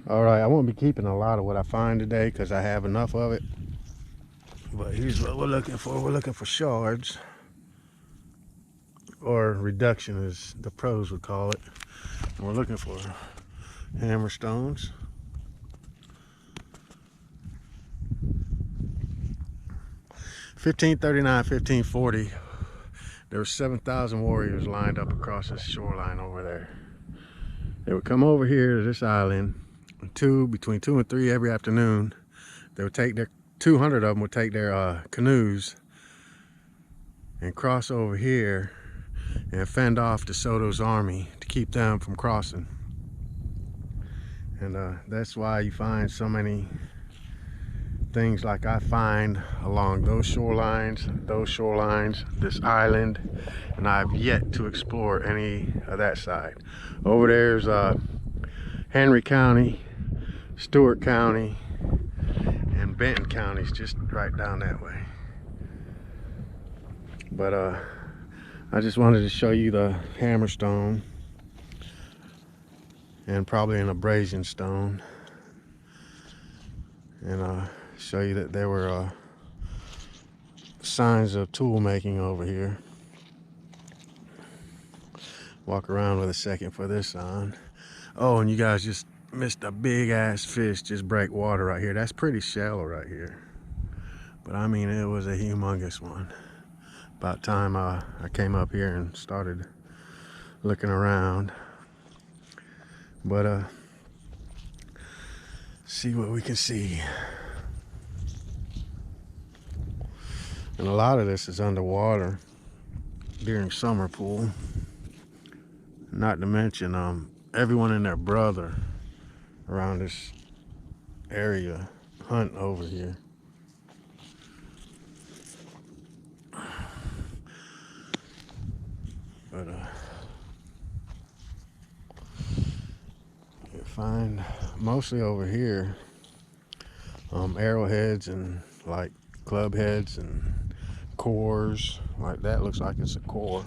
All right, I won't be keeping a lot of what I find today because I have enough of it. But here's what we're looking for. We're looking for shards, or reduction as the pros would call it. And we're looking for hammer stones. (1539, 1540). There were 7,000 warriors lined up across this shoreline over there. They would come over here to this island between 2 and 3 every afternoon. They would take their 200 of them would take their canoes and cross over here and fend off De Soto's army to keep them from crossing. And that's why you find so many things like I find along those shorelines, this island, and I've yet to explore any of that side. Over there's Henry County, Stewart County, and Benton counties just right down that way. But I just wanted to show you the hammerstone and probably an abrasion stone, and show you that there were signs of tool making over here. Walk around with a second for this on. Oh, and you guys just missed a big ass fish just break water right here. That's pretty shallow right here, but I mean it was a humongous one. About time I came up here and started looking around. But see what we can see. And a lot of this is underwater during summer pool. Not to mention everyone and their brother around this area hunt over here. But you find mostly over here arrowheads and like club heads and cores. Like that looks like it's a core.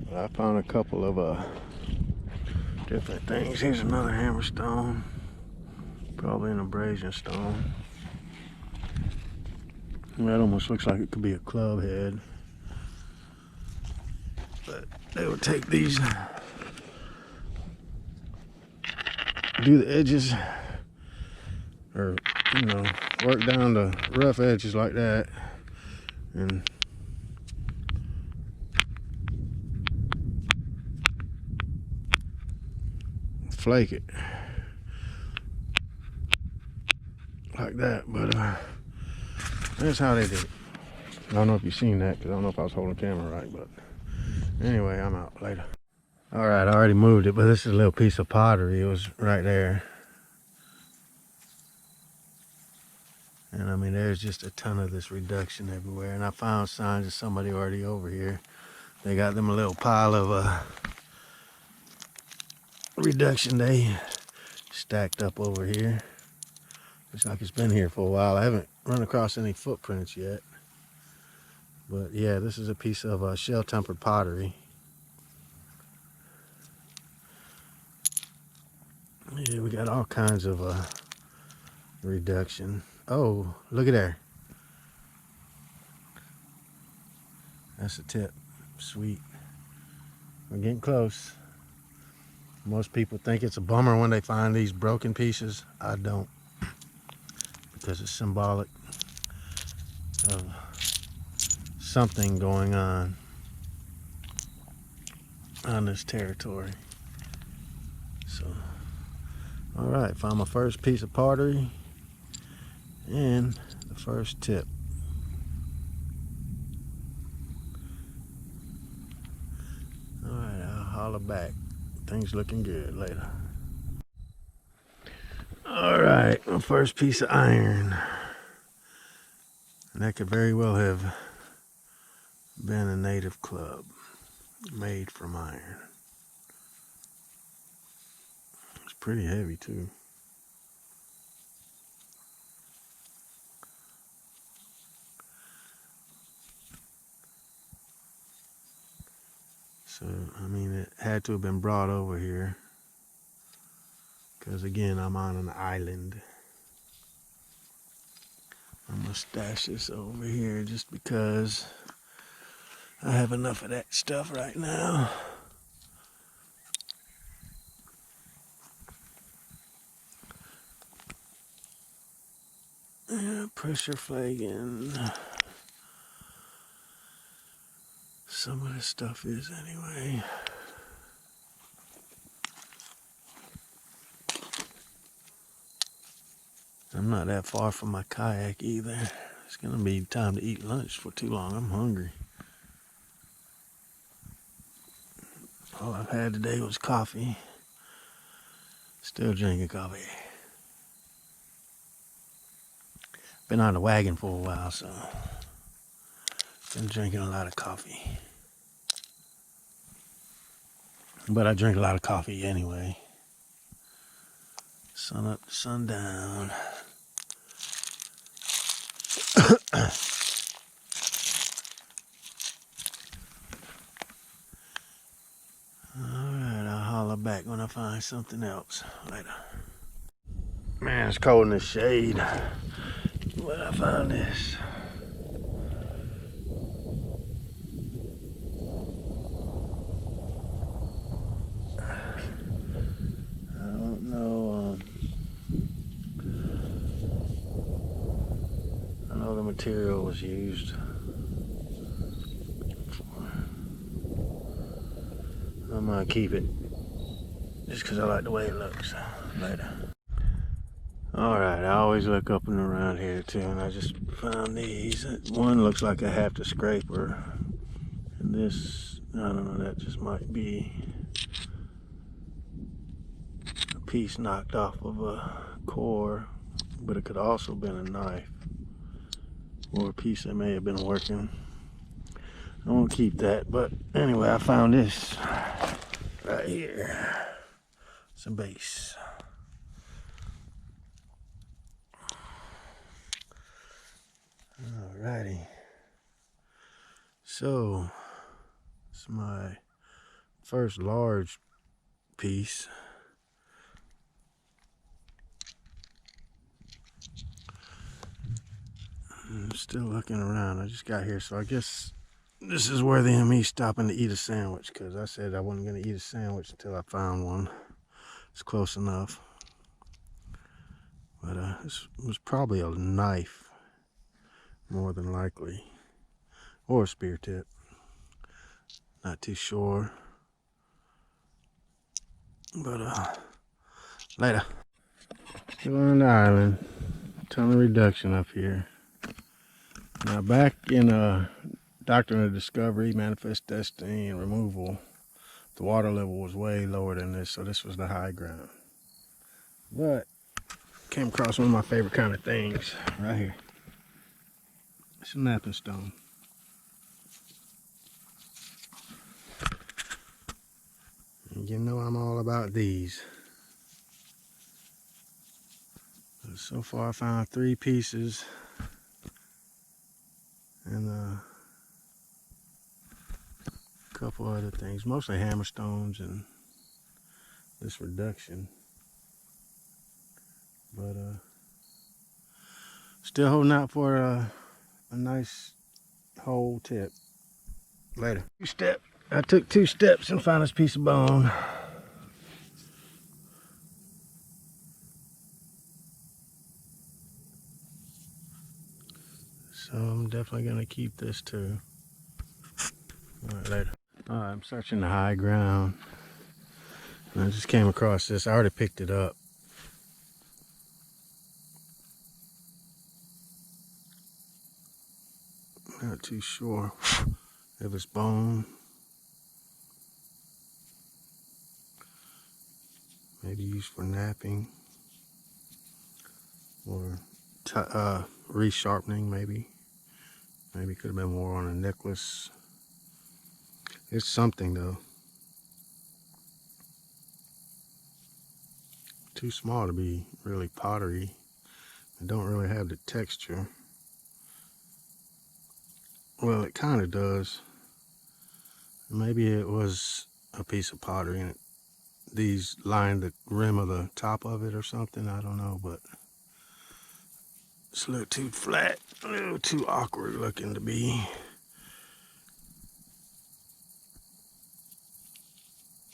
But I found a couple of different things. Here's another hammerstone, probably an abrasion stone. That almost looks like it could be a club head. But they would take these, do the edges, or you know, work down the rough edges like that, and flake it like that. But that's how they did it. I don't know if you've seen that, because I don't know if I was holding the camera right, but anyway, I'm out. Later. All right, I already moved it, but this is a little piece of pottery. It was right there. And I mean, there's just a ton of this reduction everywhere. And I found signs of somebody already over here. They got them a little pile of reduction they stacked up over here. Looks like it's been here for a while. I haven't run across any footprints yet. But yeah, this is a piece of shell-tempered pottery. Yeah, we got all kinds of reduction. Oh, look at there. That's a tip. Sweet. We're getting close. Most people think it's a bummer when they find these broken pieces. I don't, because it's symbolic of something going on this territory. So, all right, found my first piece of pottery and the first tip. All right, I'll holler back. Things looking good later. All right, my first piece of iron. And that could very well have been a native club made from iron. It's pretty heavy too. So, I mean, it had to have been brought over here. Because, again, I'm on an island. I'm going to stash this over here just because I have enough of that stuff right now. Yeah, pressure flagging. Some of this stuff is anyway. I'm not that far from my kayak either. It's gonna be time to eat lunch for too long. I'm hungry. All I've had today was coffee. Still drinking coffee. Been on the wagon for a while, so been drinking a lot of coffee. But I drink a lot of coffee anyway. Sun up to sundown. Alright, I'll holler back when I find something else later. Man, it's cold in the shade. But I found this. I don't know. I know the material was used. I'm gonna keep it just because I like the way it looks. Later. Alright, I always look up and around here too, and I just found these. One looks like a half the scraper. And this, I don't know, that just might be a piece knocked off of a core, but it could also have been a knife or a piece that may have been working. I won't keep that, but anyway, I found this right here. It's a base. Alrighty. So, it's my first large piece. I'm still looking around. I just got here, so I guess this is worthy of me stopping to eat a sandwich, because I said I wasn't going to eat a sandwich until I found one. It's close enough. But this was probably a knife, more than likely, or a spear tip. Not too sure. But later. Still on the island. Ton of reduction up here. Now back in Doctrine of Discovery, Manifest Destiny, and Removal, the water level was way lower than this, so this was the high ground. But came across one of my favorite kind of things right here. It's a napping stone. And you know I'm all about these. So far I found 3 pieces and a couple other things, mostly hammerstones and this reduction. But still holding out for a nice whole tip. Later. I took 2 steps and found this piece of bone. So I'm definitely gonna keep this too. Alright, later. Alright, I'm searching the high ground. And I just came across this. I already picked it up. Not too sure if it's bone. Maybe used for napping. Or resharpening maybe. Maybe could have been more on a necklace. It's something though. Too small to be really pottery. It don't really have the texture. Well, it kind of does. Maybe it was a piece of pottery and these lined the rim of the top of it or something. I don't know, but it's a little too flat, a little too awkward looking to be.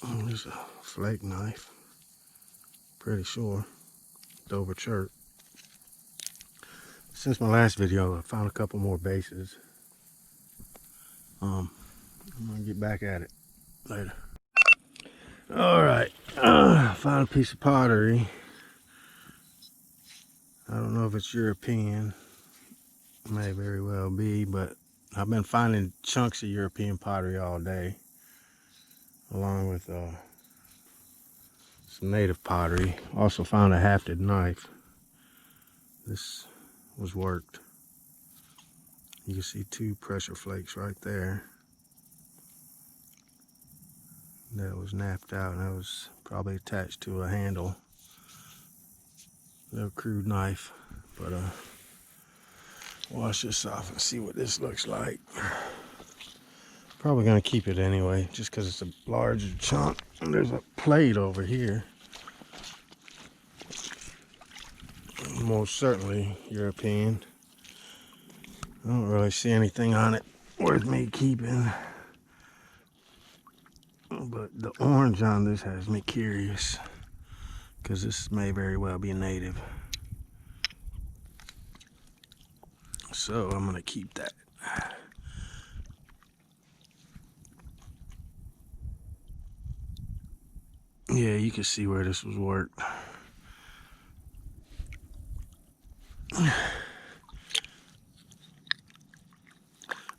There's a flake knife, pretty sure. Dover chert. Since my last video, I found a couple more bases. I'm gonna get back at it later. All right, found a piece of pottery. I don't know if it's European. It may very well be, but I've been finding chunks of European pottery all day, along with some native pottery. Also found a hafted knife. This was worked. You can see 2 pressure flakes right there. That was napped out, and that was probably attached to a handle. Little crude knife, but wash this off and see what this looks like. Probably gonna keep it anyway, just because it's a larger chunk. And there's a plate over here. Most certainly European. I don't really see anything on it worth me keeping. But the orange on this has me curious, because this may very well be a native. So I'm gonna keep that. Yeah, you can see where this was worked.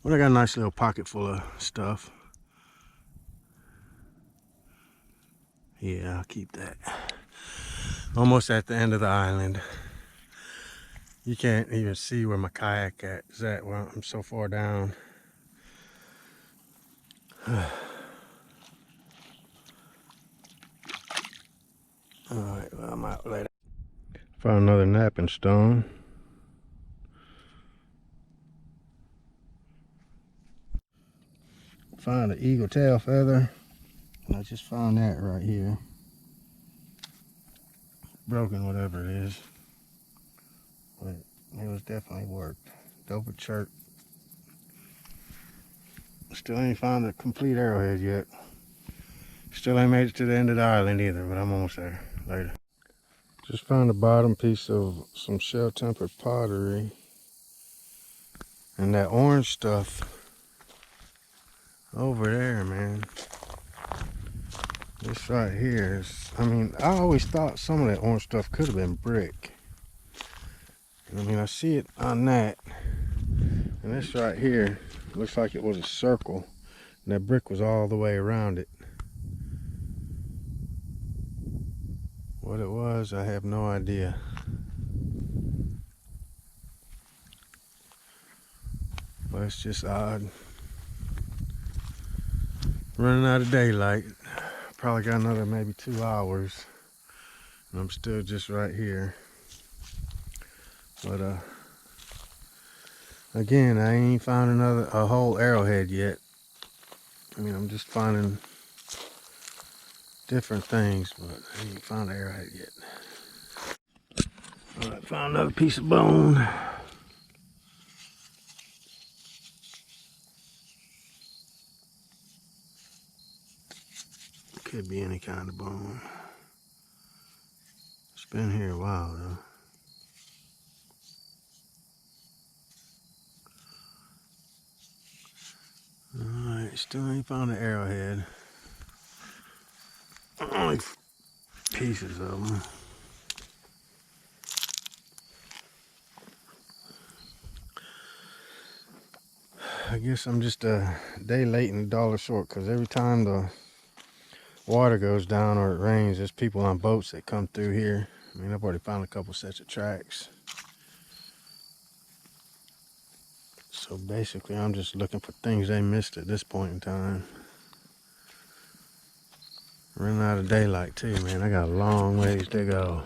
Well, I got a nice little pocket full of stuff. Yeah, I'll keep that. Almost at the end of the island. You can't even see where my kayak is at. Well, I'm so far down. Alright, well, I'm out later. Found another napping stone. Found an eagle tail feather. And I just found that right here. Broken, whatever it is. But it was definitely worked. Dover chert. Still ain't found a complete arrowhead yet. Still ain't made it to the end of the island either, but I'm almost there. Later. Just found the bottom piece of some shell-tempered pottery. And that orange stuff over there, man. This right here is, I mean, I always thought some of that orange stuff could have been brick. I mean, I see it on that. And this right here looks like it was a circle. And that brick was all the way around it. What it was, I have no idea. But it's just odd. Running out of daylight. Probably got another maybe 2 hours. And I'm still just right here. But again, I ain't found a whole arrowhead yet. I mean, I'm just finding different things, but I ain't found an arrowhead yet. Alright, found another piece of bone. Could be any kind of bone. It's been here a while though. Alright, still ain't found an arrowhead. Only pieces of them. I guess I'm just a day late and a dollar short, because every time the water goes down or it rains, there's people on boats that come through here. I mean, I've already found a couple sets of tracks. So basically, I'm just looking for things they missed at this point in time. Running out of daylight too, man. I got a long ways to go.